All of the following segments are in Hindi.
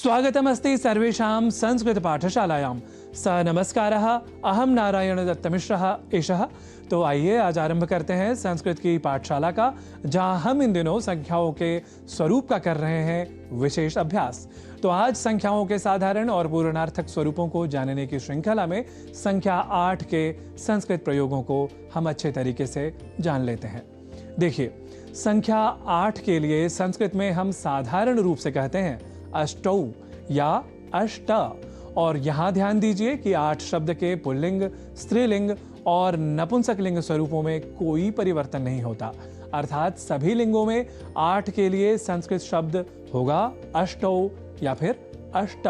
स्वागतमस्ति सर्वेषां संस्कृतपाठशालायां। स नमस्कारः, अहं नारायण दत्तमिश्रः एषः। तो आइए आज आरंभ करते हैं संस्कृत की पाठशाला का, जहां हम इन दिनों संख्याओं के स्वरूप का कर रहे हैं विशेष अभ्यास। तो आज संख्याओं के साधारण और पूर्णार्थक स्वरूपों को जानने की श्रृंखला में संख्या 8 के संस्कृत प्रयोगों को हम अच्छे तरीके से जान लेते हैं। देखिए, संख्या 8 के लिए संस्कृत में हम साधारण रूप से कहते हैं अष्टौ या अष्ट। और यहां ध्यान दीजिए कि 8 शब्द के पुल्लिंग, स्त्रीलिंग और नपुंसकलिंग स्वरूपों में कोई परिवर्तन नहीं होता, अर्थात सभी लिंगों में 8 के लिए संस्कृत शब्द होगा अष्टौ या फिर अष्ट।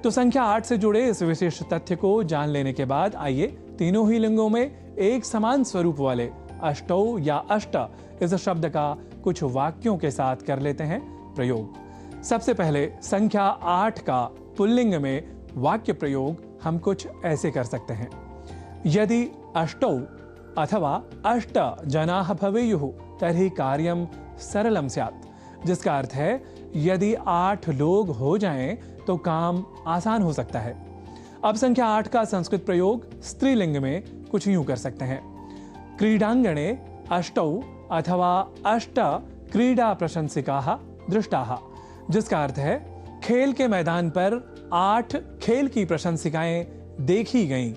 तो संख्या 8 से जुड़े इस विशेष तथ्य को जान लेने के बाद आइए तीनों ही लिंगों में एक समान स्वरूप वाले अष्टौ या अष्ट इस शब्द का कुछ वाक्यों के साथ कर लेते हैं प्रयोग। सबसे पहले संख्या 8 का पुल्लिंग में वाक्य प्रयोग हम कुछ ऐसे कर सकते हैं। यदि अष्टौ अथवा अष्ट जनाः भवेयुः तर्हि कार्यं सरलम स्यात्, जिसका अर्थ है यदि 8 लोग हो जाएं तो काम आसान हो सकता है। अब संख्या 8 का संस्कृत प्रयोग स्त्रीलिंग में कुछ यूं कर सकते हैं। क्रीडांगणे अष्टौ अथवा अष्ट क्रीडा प्रशंसिकाः दृष्टाः, जिसका अर्थ है खेल के मैदान पर 8 खेल की प्रशंसिकाएं देखी गईं।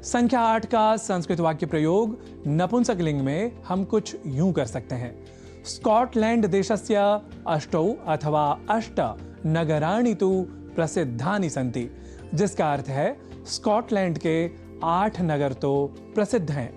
संख्या 8 का संस्कृत वाक्य प्रयोग नपुंसकलिंग में हम कुछ यूं कर सकते हैं। स्कॉटलैंड देशस्य अष्टौ अथवा अष्ट नगराणि तु प्रसिद्धानि सन्ति, जिसका अर्थ है स्कॉटलैंड के 8 नगर तो प्रसिद्ध हैं।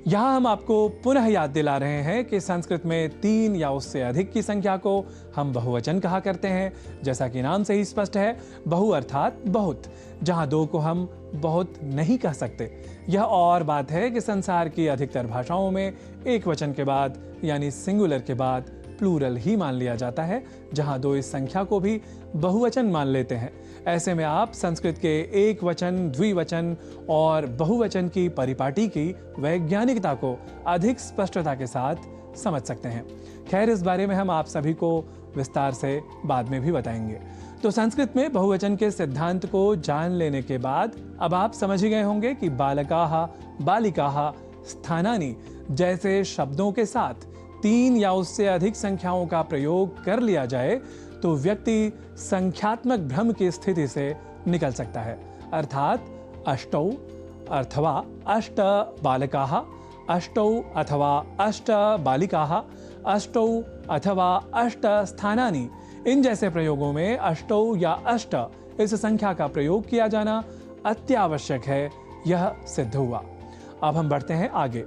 यहाँ हम आपको पुनः याद दिला रहे हैं कि संस्कृत में 3 या उससे अधिक की संख्या को हम बहुवचन कहा करते हैं। जैसा कि नाम से ही स्पष्ट है, बहु अर्थात बहुत, जहाँ 2 को हम बहुत नहीं कह सकते। यह और बात है कि संसार की अधिकतर भाषाओं में एक वचन के बाद यानी सिंगुलर के बाद प्लूरल ही मान लिया जाता है, जहाँ 2 इस संख्या को भी बहुवचन मान लेते हैं। ऐसे में आप संस्कृत के एक वचन, द्विवचन और बहुवचन की परिपाटी की वैज्ञानिकता को अधिक स्पष्टता के साथ समझ सकते हैं। खैर, इस बारे में हम आप सभी को विस्तार से बाद में भी बताएंगे। तो संस्कृत में बहुवचन के सिद्धांत को जान लेने के बाद अब आप समझ ही गए होंगे कि बालकाः, बालिकाः, स्थानानि जैसे शब्दों के साथ 3 या उससे अधिक संख्याओं का प्रयोग कर लिया जाए तो व्यक्ति संख्यात्मक भ्रम की स्थिति से निकल सकता है। अर्थात अष्टौ अथवा अष्ट बालकाः, अष्टौ अथवा अष्ट बालिकाः, अष्टौ अथवा अष्ट स्थानानि, इन जैसे प्रयोगों में अष्टौ या अष्ट इस संख्या का प्रयोग किया जाना अत्यावश्यक है, यह सिद्ध हुआ। अब हम बढ़ते हैं आगे।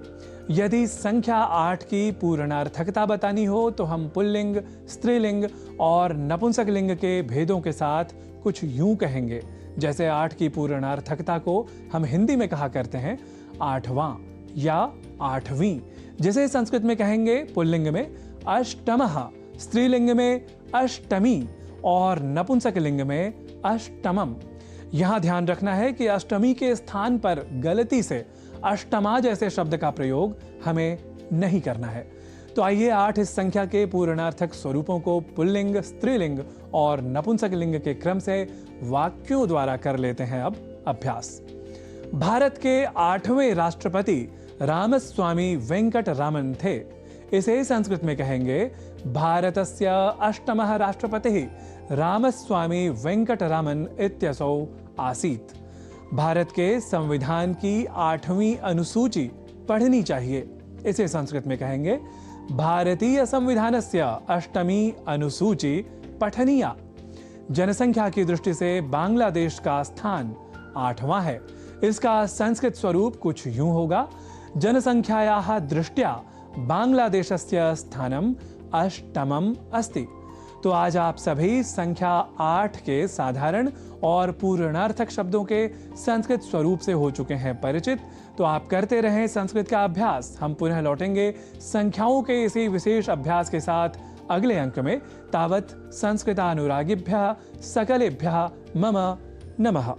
यदि संख्या 8 की पूर्णार्थकता बतानी हो तो हम पुल्लिंग, स्त्रीलिंग और नपुंसकलिंग के भेदों के साथ कुछ यूं कहेंगे। जैसे 8 की पूर्णार्थकता को हम हिंदी में कहा करते हैं आठवां या आठवीं, जिसे संस्कृत में कहेंगे पुल्लिंग में अष्टमः, स्त्रीलिंग में अष्टमी और नपुंसकलिंग में अष्टमम। यहां ध्यान रखना है कि अष्टमी के स्थान पर गलती से अष्टमा जैसे शब्द का प्रयोग हमें नहीं करना है। तो आइए 8 इस संख्या के पूर्णार्थक स्वरूपों को पुल्लिंग, स्त्रीलिंग और नपुंसकलिंग के क्रम से वाक्यों द्वारा कर लेते हैं अब अभ्यास। भारत के 8वें राष्ट्रपति रामस्वामी वेंकटरामन थे। इसे संस्कृत में कहेंगे भारतस्य अष्टमः राष्ट्रपतिः रामस्वामी वेंकटरामन इत्यसौ आसीत्। भारत के संविधान की 8वीं अनुसूची पढ़नी चाहिए। इसे संस्कृत में कहेंगे भारतीय संविधानस्य अष्टमी अनुसूची पठनीया। जनसंख्या की दृष्टि से बांग्लादेश का स्थान 8वां है। इसका संस्कृत स्वरूप कुछ यूं होगा। जनसंख्यायाः दृष्ट्या बांग्लादेशस्य स्थानम अष्टमम अस्ति। तो आज आप सभी संख्या 8 के साधारण और पूर्णार्थक शब्दों के संस्कृत स्वरूप से हो चुके हैं परिचित। तो आप करते रहें संस्कृत का अभ्यास। हम पुनः लौटेंगे संख्याओं के इसी विशेष अभ्यास के साथ अगले अंक में। तावत् संस्कृतानुरागिभ्यः सकलेभ्यः मम नमः।